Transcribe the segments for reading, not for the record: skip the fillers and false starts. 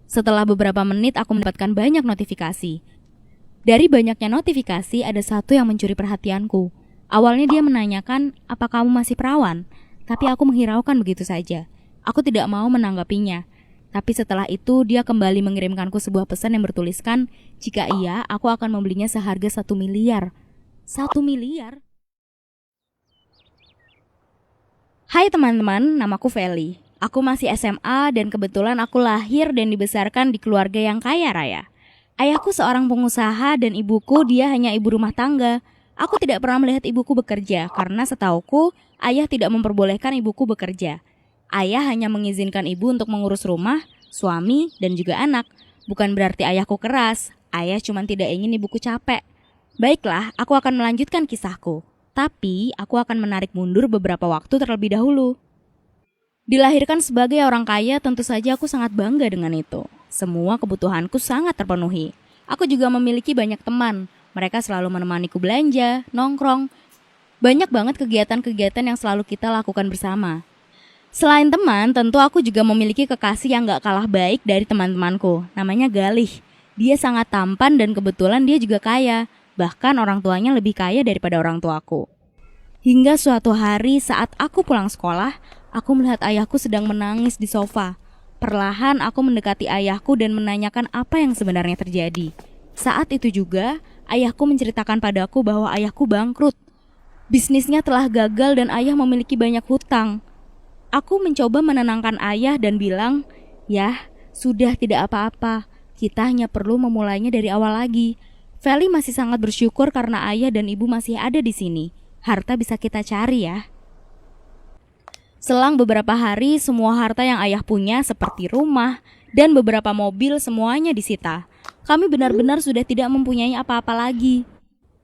Setelah beberapa menit aku mendapatkan banyak notifikasi. Dari banyaknya notifikasi ada satu yang mencuri perhatianku. Awalnya dia menanyakan, "Apa kamu masih perawan?" Tapi aku menghiraukan begitu saja. Aku tidak mau menanggapinya. Tapi setelah itu dia kembali mengirimkanku sebuah pesan yang bertuliskan, "Jika iya, aku akan membelinya seharga 1 miliar." 1 miliar? Hai teman-teman, namaku Feli. Aku masih SMA dan kebetulan aku lahir dan dibesarkan di keluarga yang kaya raya. Ayahku seorang pengusaha dan ibuku dia hanya ibu rumah tangga. Aku tidak pernah melihat ibuku bekerja karena setauku ayah tidak memperbolehkan ibuku bekerja. Ayah hanya mengizinkan ibu untuk mengurus rumah, suami, dan juga anak. Bukan berarti ayahku keras, ayah cuma tidak ingin ibuku capek. Baiklah, aku akan melanjutkan kisahku. Tapi aku akan menarik mundur beberapa waktu terlebih dahulu. Dilahirkan sebagai orang kaya, tentu saja aku sangat bangga dengan itu. Semua kebutuhanku sangat terpenuhi. Aku juga memiliki banyak teman. Mereka selalu menemaniku belanja, nongkrong. Banyak banget kegiatan-kegiatan yang selalu kita lakukan bersama. Selain teman, tentu aku juga memiliki kekasih yang gak kalah baik dari teman-temanku. Namanya Galih. Dia sangat tampan dan kebetulan dia juga kaya. Bahkan orang tuanya lebih kaya daripada orang tuaku. Hingga suatu hari saat aku pulang sekolah, aku melihat ayahku sedang menangis di sofa. Perlahan aku mendekati ayahku dan menanyakan apa yang sebenarnya terjadi. Saat itu juga, ayahku menceritakan padaku bahwa ayahku bangkrut. Bisnisnya telah gagal dan ayah memiliki banyak hutang. Aku mencoba menenangkan ayah dan bilang, "Yah, sudah tidak apa-apa. Kita hanya perlu memulainya dari awal lagi. Feli masih sangat bersyukur karena ayah dan ibu masih ada di sini. Harta bisa kita cari ya." Selang beberapa hari, semua harta yang ayah punya seperti rumah dan beberapa mobil semuanya disita. Kami benar-benar sudah tidak mempunyai apa-apa lagi.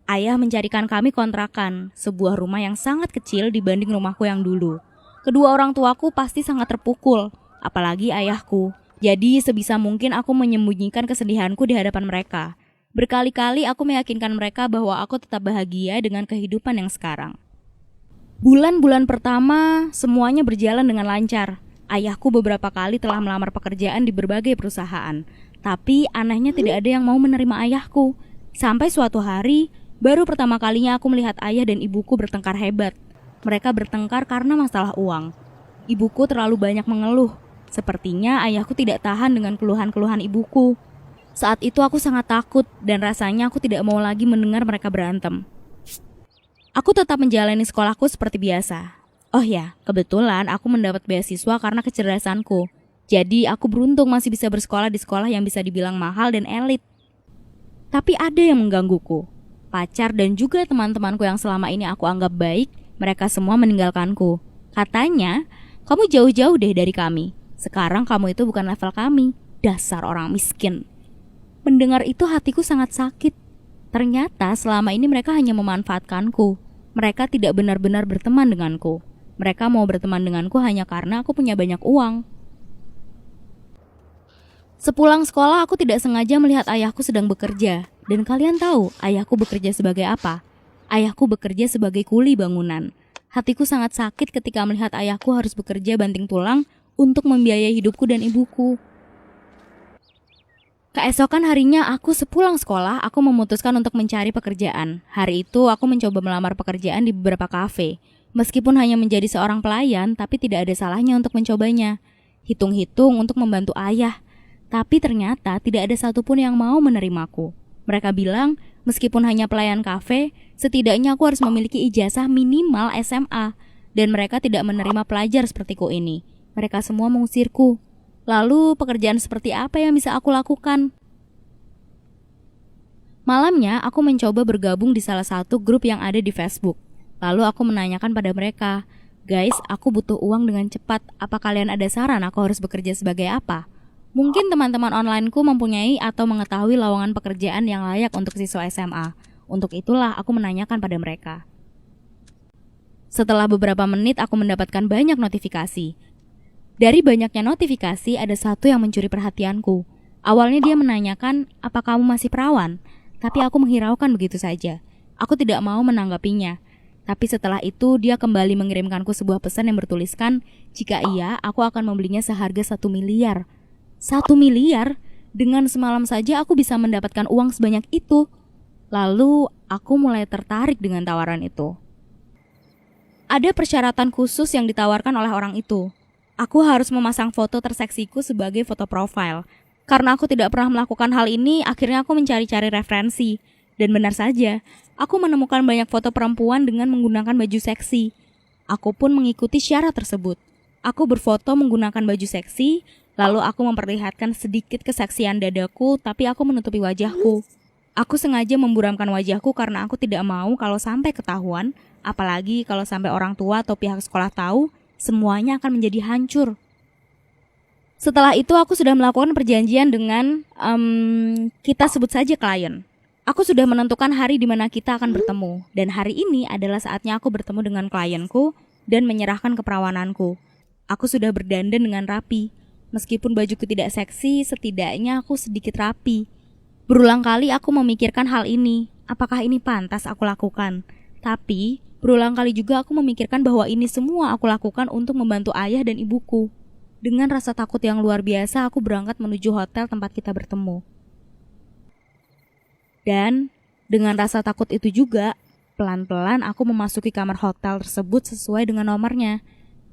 Ayah mencarikan kami kontrakan, sebuah rumah yang sangat kecil dibanding rumahku yang dulu. Kedua orang tuaku pasti sangat terpukul, apalagi ayahku. Jadi sebisa mungkin aku menyembunyikan kesedihanku di hadapan mereka. Berkali-kali aku meyakinkan mereka bahwa aku tetap bahagia dengan kehidupan yang sekarang. Bulan-bulan pertama, semuanya berjalan dengan lancar. Ayahku beberapa kali telah melamar pekerjaan di berbagai perusahaan. Tapi anehnya tidak ada yang mau menerima ayahku. Sampai suatu hari, baru pertama kalinya aku melihat ayah dan ibuku bertengkar hebat. Mereka bertengkar karena masalah uang. Ibuku terlalu banyak mengeluh. Sepertinya ayahku tidak tahan dengan keluhan-keluhan ibuku. Saat itu aku sangat takut dan rasanya aku tidak mau lagi mendengar mereka berantem. Aku tetap menjalani sekolahku seperti biasa. Oh ya, kebetulan aku mendapat beasiswa karena kecerdasanku. Jadi aku beruntung masih bisa bersekolah di sekolah yang bisa dibilang mahal dan elit. Tapi ada yang menggangguku. Pacar dan juga teman-temanku yang selama ini aku anggap baik, mereka semua meninggalkanku. Katanya, "Kamu jauh-jauh deh dari kami. Sekarang kamu itu bukan level kami. Dasar orang miskin." Mendengar itu hatiku sangat sakit. Ternyata selama ini mereka hanya memanfaatkanku. Mereka tidak benar-benar berteman denganku. Mereka mau berteman denganku hanya karena aku punya banyak uang. Sepulang sekolah aku tidak sengaja melihat ayahku sedang bekerja. Dan kalian tahu ayahku bekerja sebagai apa? Ayahku bekerja sebagai kuli bangunan. Hatiku sangat sakit ketika melihat ayahku harus bekerja banting tulang untuk membiayai hidupku dan ibuku. Keesokan harinya aku sepulang sekolah, aku memutuskan untuk mencari pekerjaan. Hari itu aku mencoba melamar pekerjaan di beberapa kafe. Meskipun hanya menjadi seorang pelayan, tapi tidak ada salahnya untuk mencobanya. Hitung-hitung untuk membantu ayah. Tapi ternyata tidak ada satupun yang mau menerimaku. Mereka bilang, meskipun hanya pelayan kafe, setidaknya aku harus memiliki ijazah minimal SMA. Dan mereka tidak menerima pelajar sepertiku ini. Mereka semua mengusirku. Lalu pekerjaan seperti apa yang bisa aku lakukan? Malamnya aku mencoba bergabung di salah satu grup yang ada di Facebook. Lalu aku menanyakan pada mereka, "Guys, aku butuh uang dengan cepat. Apa kalian ada saran aku harus bekerja sebagai apa?" Mungkin teman-teman onlineku mempunyai atau mengetahui lowongan pekerjaan yang layak untuk siswa SMA. Untuk itulah aku menanyakan pada mereka. Setelah beberapa menit aku mendapatkan banyak notifikasi. Dari banyaknya notifikasi ada satu yang mencuri perhatianku. Awalnya dia menanyakan, "Apa kamu masih perawan?" Tapi aku menghiraukan begitu saja. Aku tidak mau menanggapinya. Tapi setelah itu dia kembali mengirimkanku sebuah pesan yang bertuliskan, "Jika iya, aku akan membelinya seharga 1 miliar." 1 miliar? Dengan semalam saja aku bisa mendapatkan uang sebanyak itu. Lalu aku mulai tertarik dengan tawaran itu. Ada persyaratan khusus yang ditawarkan oleh orang itu. Aku harus memasang foto terseksiku sebagai foto profil. Karena aku tidak pernah melakukan hal ini, akhirnya aku mencari-cari referensi. Dan benar saja, aku menemukan banyak foto perempuan dengan menggunakan baju seksi. Aku pun mengikuti syarat tersebut. Aku berfoto menggunakan baju seksi, lalu aku memperlihatkan sedikit keseksian dadaku, tapi aku menutupi wajahku. Aku sengaja memburamkan wajahku karena aku tidak mau kalau sampai ketahuan, apalagi kalau sampai orang tua atau pihak sekolah tahu, semuanya akan menjadi hancur. Setelah itu aku sudah melakukan perjanjian dengan, kita sebut saja klien. Aku sudah menentukan hari di mana kita akan bertemu, dan hari ini adalah saatnya aku bertemu dengan klienku dan menyerahkan keperawananku. Aku sudah berdandan dengan rapi. Meskipun bajuku tidak seksi, setidaknya aku sedikit rapi. Berulang kali aku memikirkan hal ini, apakah ini pantas aku lakukan? Tapi, berulang kali juga aku memikirkan bahwa ini semua aku lakukan untuk membantu ayah dan ibuku. Dengan rasa takut yang luar biasa, aku berangkat menuju hotel tempat kita bertemu. Dan, dengan rasa takut itu juga, pelan-pelan aku memasuki kamar hotel tersebut sesuai dengan nomornya.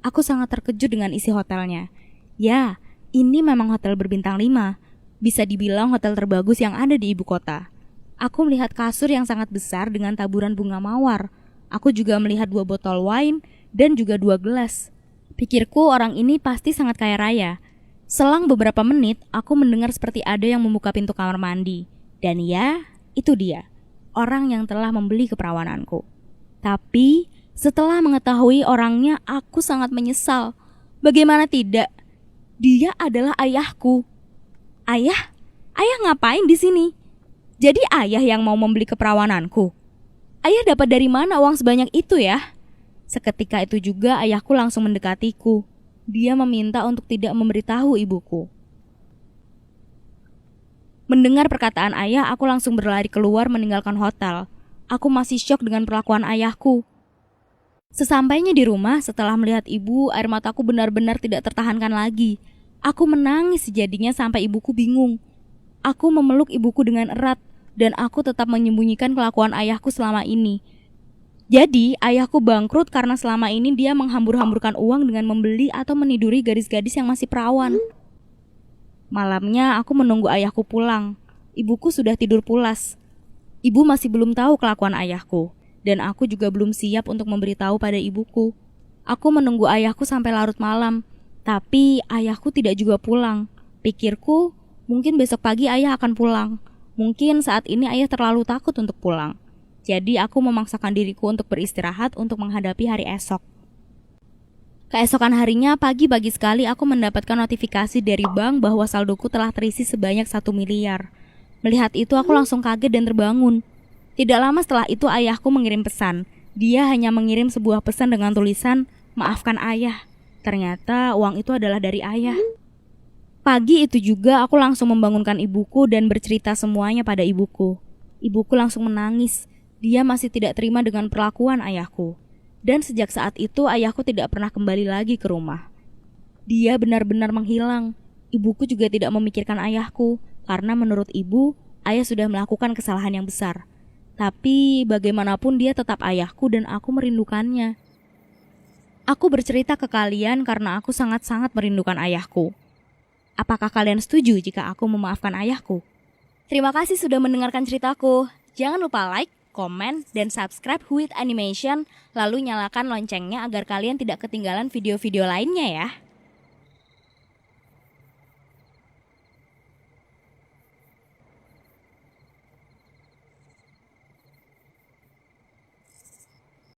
Aku sangat terkejut dengan isi hotelnya. Ya, ini memang hotel berbintang 5. Bisa dibilang hotel terbagus yang ada di ibu kota. Aku melihat kasur yang sangat besar dengan taburan bunga mawar. Aku juga melihat 2 botol wine dan juga 2 gelas. Pikirku orang ini pasti sangat kaya raya. Selang beberapa menit, aku mendengar seperti ada yang membuka pintu kamar mandi. Dan ya, itu dia, orang yang telah membeli keperawananku. Tapi, setelah mengetahui orangnya, aku sangat menyesal. Bagaimana tidak? Dia adalah ayahku. Ayah? Ayah ngapain di sini? Jadi ayah yang mau membeli keperawananku? Ayah dapat dari mana uang sebanyak itu ya? Seketika itu juga ayahku langsung mendekatiku. Dia meminta untuk tidak memberitahu ibuku. Mendengar perkataan ayah, aku langsung berlari keluar meninggalkan hotel. Aku masih syok dengan perlakuan ayahku. Sesampainya di rumah, setelah melihat ibu, air mataku benar-benar tidak tertahankan lagi. Aku menangis sejadinya sampai ibuku bingung. Aku memeluk ibuku dengan erat, dan aku tetap menyembunyikan kelakuan ayahku selama ini. Jadi, ayahku bangkrut karena selama ini dia menghambur-hamburkan uang dengan membeli atau meniduri gadis-gadis yang masih perawan. Malamnya, aku menunggu ayahku pulang. Ibuku sudah tidur pulas. Ibu masih belum tahu kelakuan ayahku, dan aku juga belum siap untuk memberitahu pada ibuku. Aku menunggu ayahku sampai larut malam. Tapi ayahku tidak juga pulang. Pikirku, mungkin besok pagi ayah akan pulang. Mungkin saat ini ayah terlalu takut untuk pulang. Jadi aku memaksakan diriku untuk beristirahat untuk menghadapi hari esok. Keesokan harinya, pagi-pagi sekali aku mendapatkan notifikasi dari bank bahwa saldoku telah terisi sebanyak 1 miliar. Melihat itu aku langsung kaget dan terbangun. Tidak lama setelah itu ayahku mengirim pesan. Dia hanya mengirim sebuah pesan dengan tulisan, "Maafkan ayah." Ternyata uang itu adalah dari ayah. Pagi itu juga aku langsung membangunkan ibuku dan bercerita semuanya pada ibuku. Ibuku langsung menangis. Dia masih tidak terima dengan perlakuan ayahku. Dan sejak saat itu ayahku tidak pernah kembali lagi ke rumah. Dia benar-benar menghilang. Ibuku juga tidak memikirkan ayahku, karena menurut ibu, ayah sudah melakukan kesalahan yang besar. Tapi bagaimanapun dia tetap ayahku dan aku merindukannya. Aku bercerita ke kalian karena aku sangat-sangat merindukan ayahku. Apakah kalian setuju jika aku memaafkan ayahku? Terima kasih sudah mendengarkan ceritaku. Jangan lupa like, komen, dan subscribe Huit Animation, lalu nyalakan loncengnya agar kalian tidak ketinggalan video-video lainnya ya.